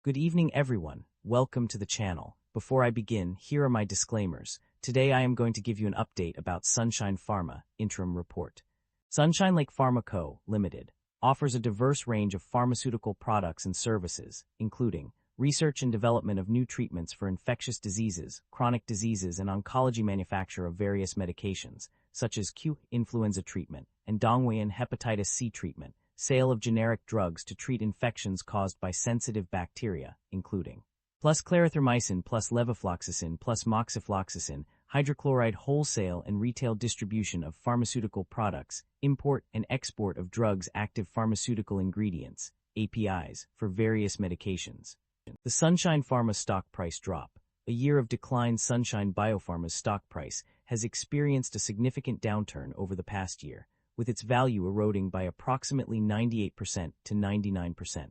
Good evening, everyone. Welcome to the channel. Before I begin, here are my disclaimers. Today I am going to give you an update about SUNSHINE Pharma interim report. SUNSHINE Pharma Co., Limited offers a diverse range of pharmaceutical products and services, including research and development of new treatments for infectious diseases, chronic diseases, and oncology, manufacture of various medications, such as Q influenza treatment and Dongweian hepatitis C treatment, sale of generic drugs to treat infections caused by sensitive bacteria, including plus clarithromycin plus levofloxacin plus moxifloxacin, hydrochloride, wholesale and retail distribution of pharmaceutical products, import and export of drugs, active pharmaceutical ingredients, APIs, for various medications. The SUNSHINE Pharma stock price drop. A year of decline. SUNSHINE Biopharma's stock price has experienced a significant downturn over the past year, with its value eroding by approximately 98% to 99%.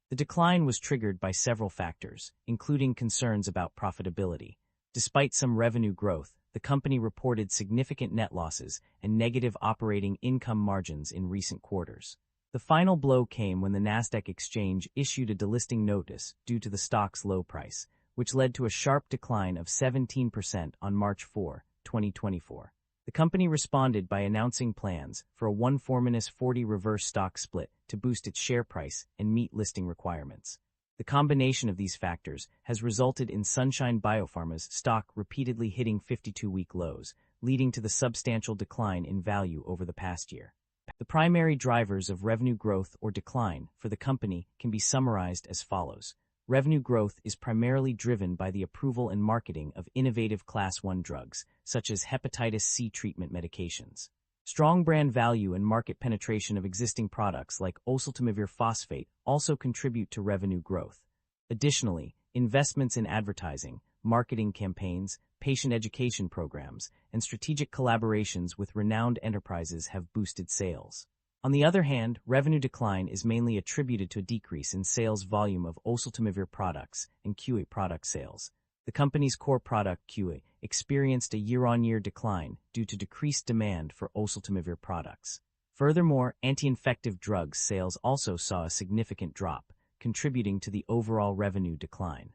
The decline was triggered by several factors, including concerns about profitability. Despite some revenue growth, the company reported significant net losses and negative operating income margins in recent quarters. The final blow came when the Nasdaq exchange issued a delisting notice due to the stock's low price, which led to a sharp decline of 17% on March 4, 2024. The company responded by announcing plans for a 1-for-40 reverse stock split to boost its share price and meet listing requirements. The combination of these factors has resulted in SUNSHINE Biopharma's stock repeatedly hitting 52-week lows, leading to the substantial decline in value over the past year. The primary drivers of revenue growth or decline for the company can be summarized as follows. Revenue growth is primarily driven by the approval and marketing of innovative Class 1 drugs, such as hepatitis C treatment medications. Strong brand value and market penetration of existing products like oseltamivir phosphate also contribute to revenue growth. Additionally, investments in advertising, marketing campaigns, patient education programs, and strategic collaborations with renowned enterprises have boosted sales. On the other hand, revenue decline is mainly attributed to a decrease in sales volume of oseltamivir products and QA product sales. The company's core product QA experienced a year-on-year decline due to decreased demand for oseltamivir products. Furthermore, anti-infective drugs sales also saw a significant drop, contributing to the overall revenue decline.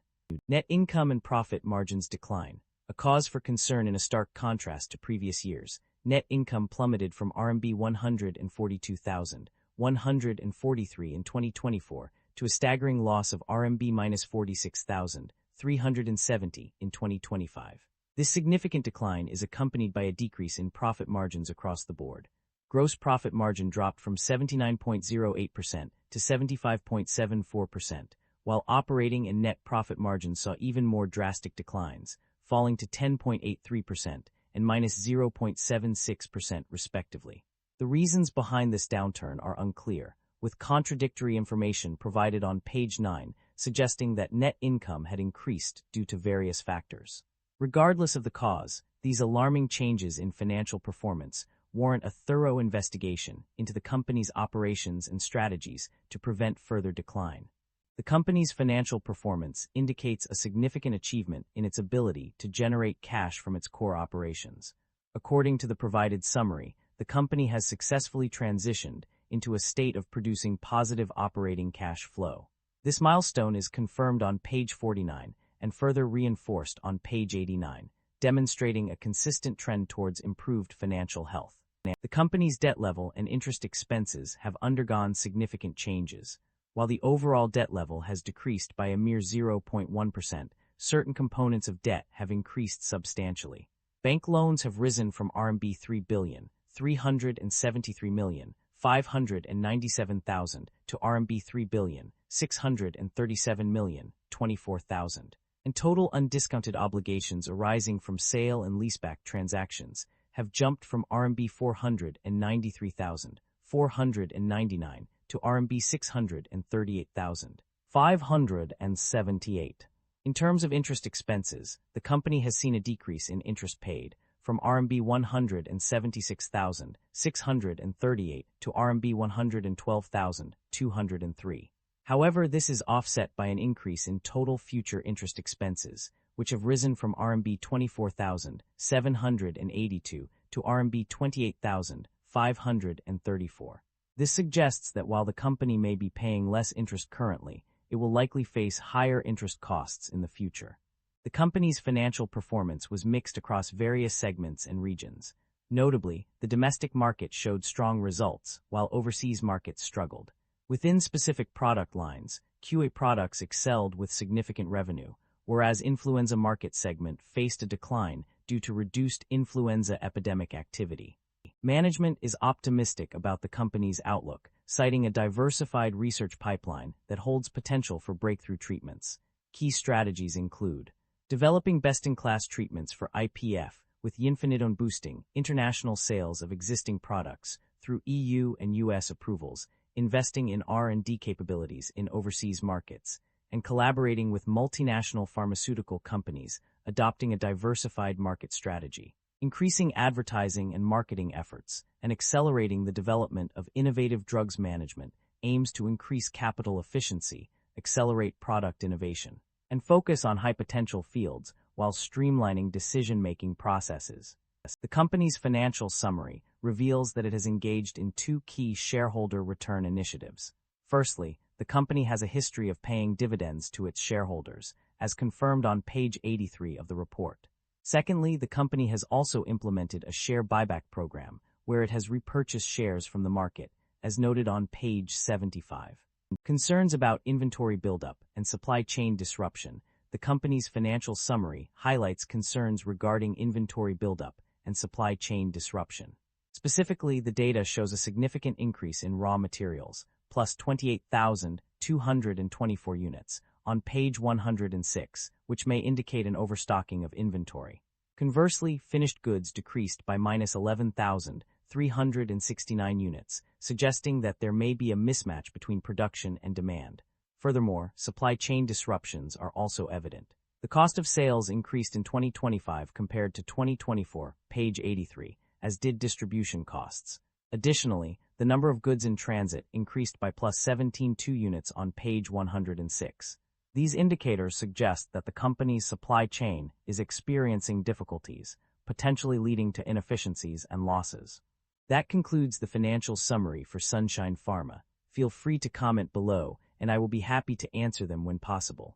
Net income and profit margins decline, a cause for concern in a stark contrast to previous years. Net income plummeted from RMB 142,143 in 2024 to a staggering loss of RMB 46,370 in 2025. This significant decline is accompanied by a decrease in profit margins across the board. Gross profit margin dropped from 79.08% to 75.74%, while operating and net profit margins saw even more drastic declines, falling to 10.83% and -0.76% respectively. The reasons behind this downturn are unclear, with contradictory information provided on page 9 suggesting that net income had increased due to various factors. Regardless of the cause, these alarming changes in financial performance warrant a thorough investigation into the company's operations and strategies to prevent further decline. The company's financial performance indicates a significant achievement in its ability to generate cash from its core operations. According to the provided summary, the company has successfully transitioned into a state of producing positive operating cash flow. This milestone is confirmed on page 49 and further reinforced on page 89, demonstrating a consistent trend towards improved financial health. The company's debt level and interest expenses have undergone significant changes. While the overall debt level has decreased by a mere 0.1%, certain components of debt have increased substantially. Bank loans have risen from RMB 3,373,597,000 to RMB 3,637,024,000, and total undiscounted obligations arising from sale and leaseback transactions have jumped from RMB 493,499 to RMB 638,578. In terms of interest expenses, the company has seen a decrease in interest paid from RMB 176,638 to RMB 112,203. However, this is offset by an increase in total future interest expenses, which have risen from RMB 24,782 to RMB 28,534. This suggests that while the company may be paying less interest currently, it it will likely face higher interest costs in the future. The company's financial performance was mixed across various segments and regions. Notably, the domestic market showed strong results, while overseas markets struggled. Within specific product lines, QA products excelled with significant revenue, whereas influenza market segment faced a decline due to reduced influenza epidemic activity. Management is optimistic about the company's outlook, citing a diversified research pipeline that holds potential for breakthrough treatments. Key strategies include developing best-in-class treatments for IPF with Ynfinidone boosting international sales of existing products through EU and US approvals, investing in R&D capabilities in overseas markets, and collaborating with multinational pharmaceutical companies, adopting a diversified market strategy, increasing advertising and marketing efforts, and accelerating the development of innovative drugs management aims to increase capital efficiency, accelerate product innovation, and focus on high-potential fields while streamlining decision-making processes. The company's financial summary reveals that it has engaged in two key shareholder return initiatives. Firstly, the company has a history of paying dividends to its shareholders, as confirmed on page 83 of the report. Secondly, the company has also implemented a share buyback program, where it has repurchased shares from the market, as noted on page 75. Concerns about inventory buildup and supply chain disruption. The company's financial summary highlights concerns regarding inventory buildup and supply chain disruption. Specifically, the data shows a significant increase in raw materials, plus 28,224 units, on page 106, which may indicate an overstocking of inventory. Conversely, finished goods decreased by minus 11,369 units, suggesting that there may be a mismatch between production and demand. Furthermore, supply chain disruptions are also evident. The cost of sales increased in 2025 compared to 2024, page 83, as did distribution costs. Additionally, the number of goods in transit increased by plus 17.2 units on page 106. These indicators suggest that the company's supply chain is experiencing difficulties, potentially leading to inefficiencies and losses. That concludes the financial summary for SUNSHINE Pharma. Feel free to comment below, and I will be happy to answer them when possible.